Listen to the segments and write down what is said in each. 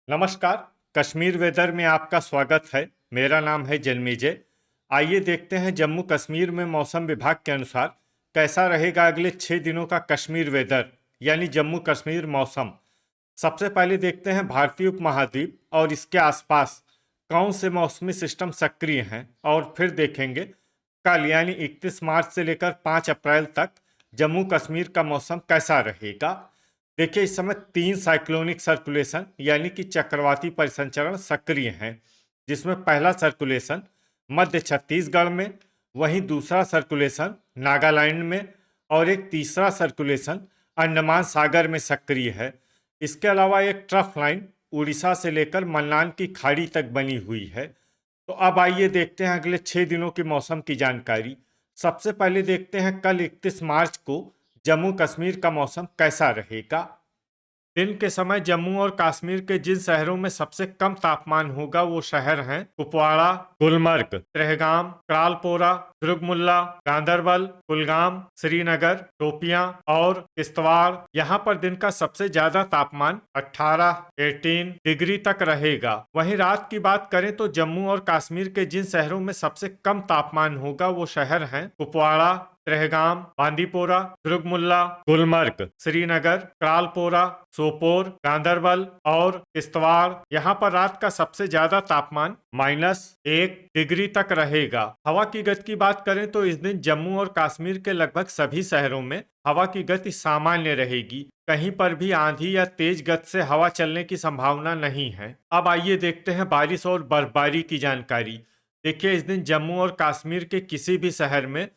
नमस्कार। कश्मीर वेदर में आपका स्वागत है। मेरा नाम है जन्मेजय। आइए देखते हैं जम्मू कश्मीर में मौसम विभाग के अनुसार कैसा रहेगा अगले 6 दिनों का कश्मीर वेदर यानी जम्मू कश्मीर मौसम। सबसे पहले देखते हैं भारतीय उपमहाद्वीप और इसके आसपास कौन से मौसमी सिस्टम सक्रिय हैं और फिर देखेंगे कल यानी 31 मार्च से लेकर 5 अप्रैल तक जम्मू कश्मीर का मौसम कैसा रहेगा। देखिए, इस समय 3 साइक्लोनिक सर्कुलेशन यानी कि चक्रवाती परिसंचरण सक्रिय हैं, जिसमें पहला सर्कुलेशन मध्य छत्तीसगढ़ में, वहीं दूसरा सर्कुलेशन नागालैंड में और एक तीसरा सर्कुलेशन अंडमान सागर में सक्रिय है। इसके अलावा एक ट्रफ लाइन उड़ीसा से लेकर मन्नार की खाड़ी तक बनी हुई है। तो अब आइए देखते हैं अगले 6 दिनों की मौसम की जानकारी। सबसे पहले देखते हैं कल 31 मार्च को जम्मू कश्मीर का मौसम कैसा रहेगा। दिन के समय जम्मू और कश्मीर के जिन शहरों में सबसे कम तापमान होगा वो शहर हैं कुपवाड़ा, गुलमर्ग, त्रेहगाम, क्रालपोरा, दुर्गमुल्ला, गांदरबल, कुलगाम, श्रीनगर, शोपियां और किश्तवाड़। यहाँ पर दिन का सबसे ज्यादा तापमान 18 डिग्री तक रहेगा। वहीं रात की बात करें तो जम्मू और कश्मीर के जिन शहरों में सबसे कम तापमान होगा वो शहर हैं कुपवाड़ा, त्रेहगाम, बांदीपोरा, दुर्गमुल्ला, गुलमर्ग, श्रीनगर, क्रालपोरा, सोपोर, गांदरबल और किश्तवाड़। यहाँ पर रात का सबसे ज्यादा तापमान -1 डिग्री तक रहेगा। हवा की गति की बात करें तो इस दिन जम्मू और कश्मीर के लगभग सभी शहरों में हवा की गति सामान्य रहेगी। कहीं पर भी आंधी या तेज गति से हवा चलने की संभावना नहीं है। अब आइए देखते हैं बारिश और बर्फबारी की जानकारी। देखिए, इस दिन जम्मू और कश्मीर के किसी भी शहर में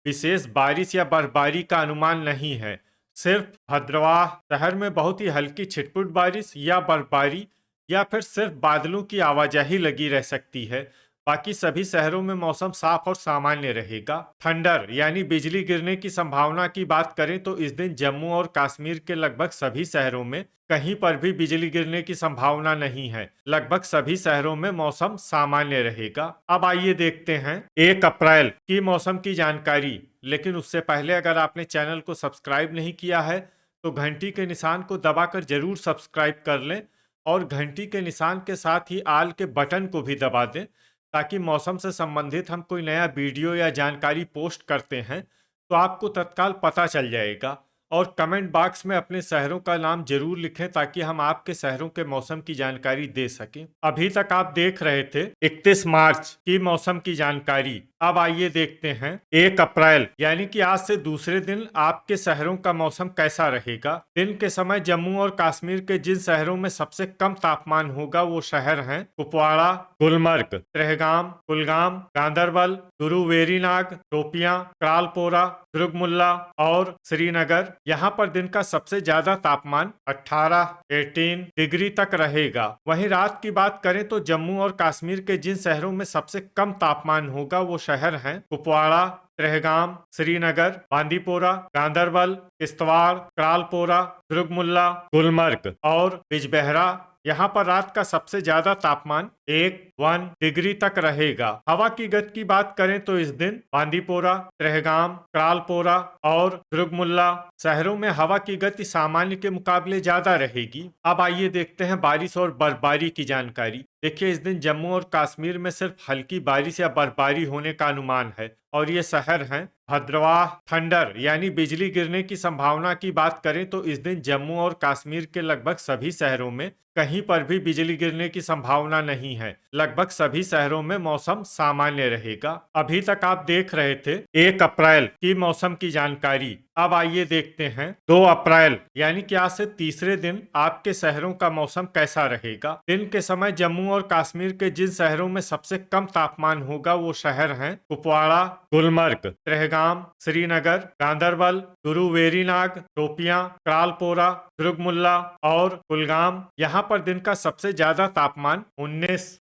विशेष बारिश या बर्फबारी का अनुमान नहीं है। सिर्फ भद्रवाह शहर में बहुत ही हल्की छिटपुट बारिश या बर्फबारी या फिर सिर्फ बादलों की आवाजाही लगी रह सकती है। बाकी सभी शहरों में मौसम साफ और सामान्य रहेगा। थंडर यानी बिजली गिरने की संभावना की बात करें तो इस दिन जम्मू और कश्मीर के लगभग सभी शहरों में कहीं पर भी बिजली गिरने की संभावना नहीं है। लगभग सभी शहरों में मौसम सामान्य रहेगा। अब आइए देखते हैं 1 अप्रैल की मौसम की जानकारी। लेकिन उससे पहले अगर आपने चैनल को सब्सक्राइब नहीं किया है तो घंटी के निशान को दबाकर जरूर सब्सक्राइब कर लें और घंटी के निशान के साथ ही आल के बटन को भी दबा दें, ताकि मौसम से संबंधित हम कोई नया वीडियो या जानकारी पोस्ट करते हैं तो आपको तत्काल पता चल जाएगा। और कमेंट बॉक्स में अपने शहरों का नाम जरूर लिखें ताकि हम आपके शहरों के मौसम की जानकारी दे सकें। अभी तक आप देख रहे थे 31 मार्च की मौसम की जानकारी। अब आइए देखते हैं 1 अप्रैल यानी कि आज से दूसरे दिन आपके शहरों का मौसम कैसा रहेगा। दिन के समय जम्मू और कश्मीर के जिन शहरों में सबसे कम तापमान होगा वो शहर हैं कुपवाड़ा, गुलमर्ग, त्रेहगाम, कुलगाम, गांदरबल, गुरुवेरीनाग, शोपियां, क्रालपोरा, दुर्गमुल्ला और श्रीनगर। यहाँ पर दिन का सबसे ज्यादा तापमान 18 डिग्री तक रहेगा। वहीं रात की बात करें तो जम्मू और कश्मीर के जिन शहरों में सबसे कम तापमान होगा वो शहर हैं कुपवाड़ा, त्रेहगाम, श्रीनगर, बांदीपोरा, गांदरबल, किश्तवाड़, क्रालपोरा, दुर्गमुल्ला, गुलमर्ग और बिजबेहरा। यहाँ पर रात का सबसे ज्यादा तापमान 1 डिग्री तक रहेगा। हवा की गति की बात करें तो इस दिन बांदीपोरा, त्रेहगाम, क्रालपोरा और दुर्गमुल्ला शहरों में हवा की गति सामान्य के मुकाबले ज्यादा रहेगी। अब आइए देखते हैं बारिश और बर्फबारी की जानकारी। देखिए, इस दिन जम्मू और कश्मीर में सिर्फ हल्की बारिश या बर्फबारी होने का अनुमान है और ये शहर हैं भद्रवाह। थंडर यानी बिजली गिरने की संभावना की बात करें तो इस दिन जम्मू और कश्मीर के लगभग सभी शहरों में कहीं पर भी बिजली गिरने की संभावना नहीं है। लगभग सभी शहरों में मौसम सामान्य रहेगा। अभी तक आप देख रहे थे 1 अप्रैल की मौसम की जानकारी। अब आइए देखते हैं 2 अप्रैल यानी कि आज से तीसरे दिन आपके शहरों का मौसम कैसा रहेगा। दिन के समय जम्मू और कश्मीर के जिन शहरों में सबसे कम तापमान होगा वो शहर हैं कुपवाड़ा, गुलमर्ग, त्रेहगाम, श्रीनगर, गांदरबल, गुरुवेरीनाग, शोपियां, क्रालपोरा, दुर्गमुल्ला और कुलगाम। यहाँ पर दिन का सबसे ज्यादा तापमान 19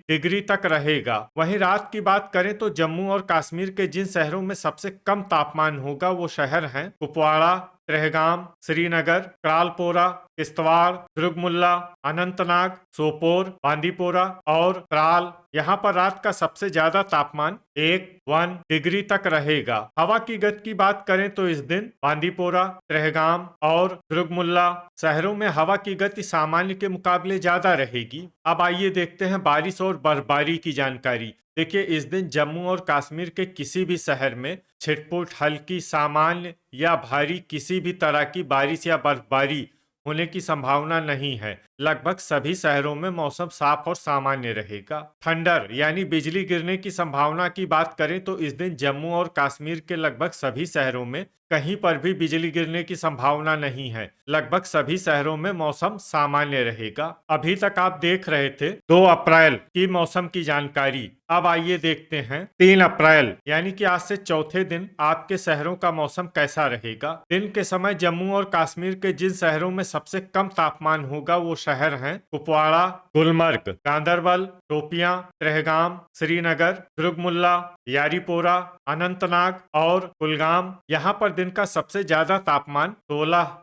डिग्री तक रहेगा। वहीं रात की बात करें तो जम्मू और कश्मीर के जिन शहरों में सबसे कम तापमान होगा वो शहर शहर हैं कुपवाड़ा, त्रेहगाम, श्रीनगर, क्रालपोरा, किश्तवाड़, दुर्गमुल्ला, अनंतनाग, सोपोर, बांदीपोरा और त्राल। यहाँ पर रात का सबसे ज्यादा तापमान 1 डिग्री तक रहेगा। हवा की गति की बात करें तो इस दिन बांदीपोरा, त्रेहगाम और दुर्गमुल्ला शहरों में हवा की गति सामान्य के मुकाबले ज्यादा रहेगी। अब आइए देखते हैं बारिश और बर्फबारी की जानकारी। देखिए, इस दिन जम्मू और कश्मीर के किसी भी शहर में छिटपुट, हल्की, सामान्य या भारी किसी भी तरह की बारिश या बर्फबारी होने की संभावना नहीं है। लगभग सभी शहरों में मौसम साफ और सामान्य रहेगा। थंडर यानी बिजली गिरने की संभावना की बात करें तो इस दिन जम्मू और कश्मीर के लगभग सभी शहरों में कहीं पर भी बिजली गिरने की संभावना नहीं है। लगभग सभी शहरों में मौसम सामान्य रहेगा। अभी तक आप देख रहे थे 2 अप्रैल की मौसम की जानकारी। अब आइए देखते हैं 3 अप्रैल यानी कि आज से चौथे दिन आपके शहरों का मौसम कैसा रहेगा। दिन के समय जम्मू और कश्मीर के जिन शहरों में सबसे कम तापमान होगा वो शहर हैं कुपवाड़ा, गुलमर्ग, गांदरबल, शोपियां, त्रेहगाम, श्रीनगर, दुर्गमुल्ला, यारीपोरा, अनंतनाग और कुलगाम। यहाँ पर दिन का सबसे ज्यादा तापमान 16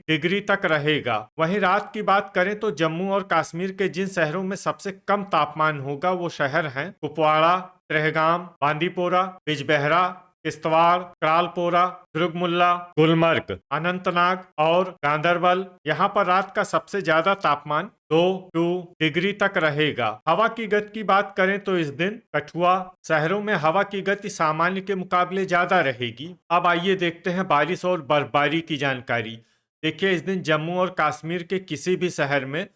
डिग्री तक रहेगा। वहीं रात की बात करें तो जम्मू और कश्मीर के जिन शहरों में सबसे कम तापमान होगा वो शहर हैं कुपवाड़ा, त्रेहगाम, बांदीपोरा, बिजबेहरा, किश्तवाड़, क्रालपोरा, दुर्गमुल्ला, गुलमर्ग, अनंतनाग और गांदरबल। यहाँ पर रात का सबसे ज्यादा तापमान 2 डिग्री तक रहेगा। हवा की गति की बात करें तो इस दिन कठुआ शहरों में हवा की गति सामान्य के मुकाबले ज्यादा रहेगी। अब आइए देखते हैं बारिश और बर्फबारी की जानकारी। देखिए, इस दिन जम्मू और कश्मीर के किसी भी शहर में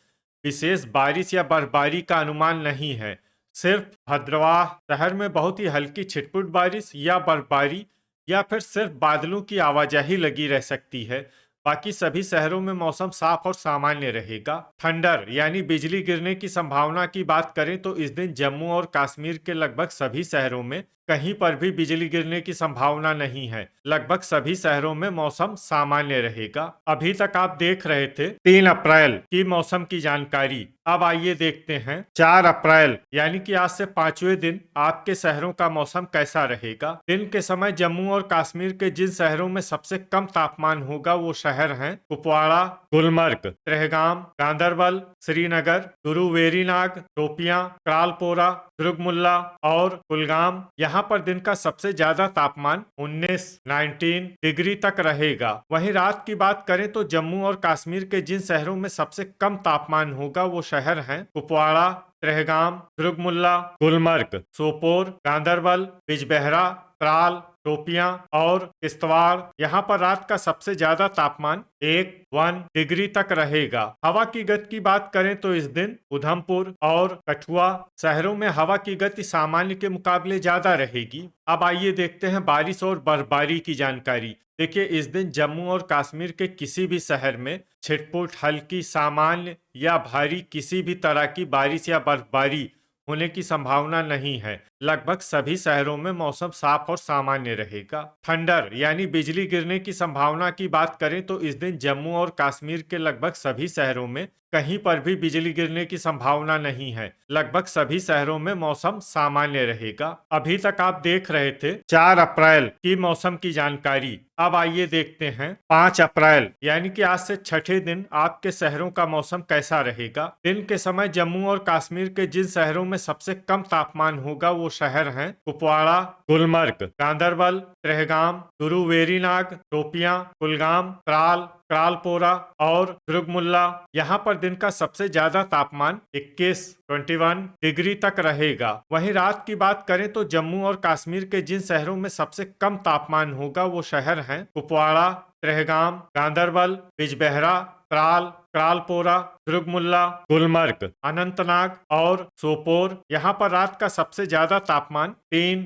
विशेष बारिश या बर्फबारी का अनुमान नहीं है। सिर्फ भद्रवाह शहर में बहुत ही हल्की छिटपुट बारिश या बर्फबारी या फिर सिर्फ बादलों की आवाजाही लगी रह सकती है। बाकी सभी शहरों में मौसम साफ और सामान्य रहेगा। थंडर यानी बिजली गिरने की संभावना की बात करें तो इस दिन जम्मू और कश्मीर के लगभग सभी शहरों में कहीं पर भी बिजली गिरने की संभावना नहीं है। लगभग सभी शहरों में मौसम सामान्य रहेगा। अभी तक आप देख रहे थे 3 अप्रैल की मौसम की जानकारी। अब आइए देखते हैं 4 अप्रैल यानी कि आज से 5वें दिन आपके शहरों का मौसम कैसा रहेगा। दिन के समय जम्मू और कश्मीर के जिन शहरों में सबसे कम तापमान होगा वो शहर हैं कुपवाड़ा, गुलमर्ग, त्रेहगाम, गांदरबल, श्रीनगर, गुरुवेरीनाग, शोपियां, क्रालपोरा, दुर्गमुल्ला और कुलगाम। यहाँ पर दिन का सबसे ज्यादा तापमान 19 डिग्री तक रहेगा। वहीं रात की बात करें तो जम्मू और कश्मीर के जिन शहरों में सबसे कम तापमान होगा वो शहर हैं कुपवाड़ा, त्रेहगाम, दुर्गमुल्ला, गुलमर्ग, सोपोर, गांदरबल, बिजबेहरा, त्राल, शोपियां और किश्तवाड़। यहाँ पर रात का सबसे ज्यादा तापमान 1 डिग्री तक रहेगा। हवा की गति की बात करें तो इस दिन उधमपुर और कठुआ शहरों में हवा की गति सामान्य के मुकाबले ज्यादा रहेगी। अब आइए देखते हैं बारिश और बर्फबारी की जानकारी। देखिए, इस दिन जम्मू और कश्मीर के किसी भी शहर में छिटपुट, हल्की, सामान्य या भारी किसी भी तरह की बारिश या बर्फबारी होने की संभावना नहीं है। लगभग सभी शहरों में मौसम साफ और सामान्य रहेगा। थंडर यानी बिजली गिरने की संभावना की बात करें तो इस दिन जम्मू और कश्मीर के लगभग सभी शहरों में कहीं पर भी बिजली गिरने की संभावना नहीं है। लगभग सभी शहरों में मौसम सामान्य रहेगा। अभी तक आप देख रहे थे 4 अप्रैल की मौसम की जानकारी। अब आइए देखते हैं 5 अप्रैल यानी कि आज से छठे दिन आपके शहरों का मौसम कैसा रहेगा। दिन के समय जम्मू और कश्मीर के जिन शहरों में सबसे कम तापमान होगा वो शहर हैं कुपवाड़ा, गुलमर्ग, गांदरबल, त्रेहगाम, गुरुवेरीनाग, शोपियां, कुलगाम, त्राल, क्रालपोरा और दुर्गमुल्ला। यहाँ पर दिन का सबसे ज्यादा तापमान 21 डिग्री तक रहेगा। वहीं रात की बात करें तो जम्मू और कश्मीर के जिन शहरों में सबसे कम तापमान होगा वो शहर हैं कुपवाड़ा, त्रेहगाम, गांदरबल, बिजबेहरा, त्राल, क्रालपोरा, दुर्गमुल्ला, गुलमर्ग, अनंतनाग और सोपोर। यहाँ पर रात का सबसे ज्यादा तापमान 3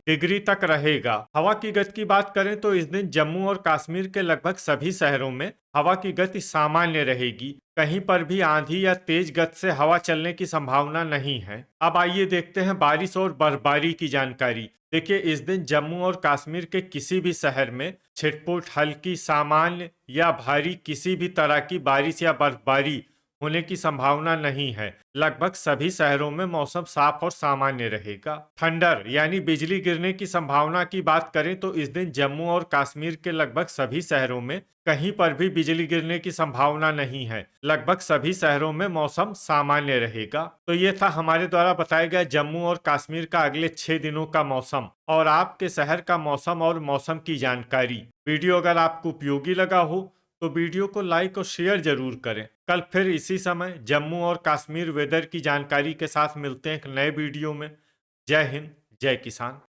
डिग्री तक रहेगा। हवा की गति की बात करें तो इस दिन जम्मू और कश्मीर के लगभग सभी शहरों में हवा की गति सामान्य रहेगी। कहीं पर भी आंधी या तेज गति से हवा चलने की संभावना नहीं है। अब आइए देखते हैं बारिश और बर्फबारी की जानकारी। देखिए, इस दिन जम्मू और कश्मीर के किसी भी शहर में छिटपुट, हल्की, सामान्य या भारी किसी भी तरह की बारिश या बर्फबारी होने की संभावना नहीं है। लगभग सभी शहरों में मौसम साफ और सामान्य रहेगा। थंडर यानी बिजली गिरने की संभावना की बात करें तो इस दिन जम्मू और कश्मीर के लगभग सभी शहरों में कहीं पर भी बिजली गिरने की संभावना नहीं है। लगभग सभी शहरों में मौसम सामान्य रहेगा। तो ये था हमारे द्वारा बताया गया जम्मू और कश्मीर का अगले 6 दिनों का मौसम और आपके शहर का मौसम और मौसम की जानकारी। वीडियो अगर आपको उपयोगी लगा हो तो वीडियो को लाइक और शेयर जरूर करें। कल फिर इसी समय जम्मू और कश्मीर वेदर की जानकारी के साथ मिलते हैं एक नए वीडियो में। जय हिंद, जय किसान।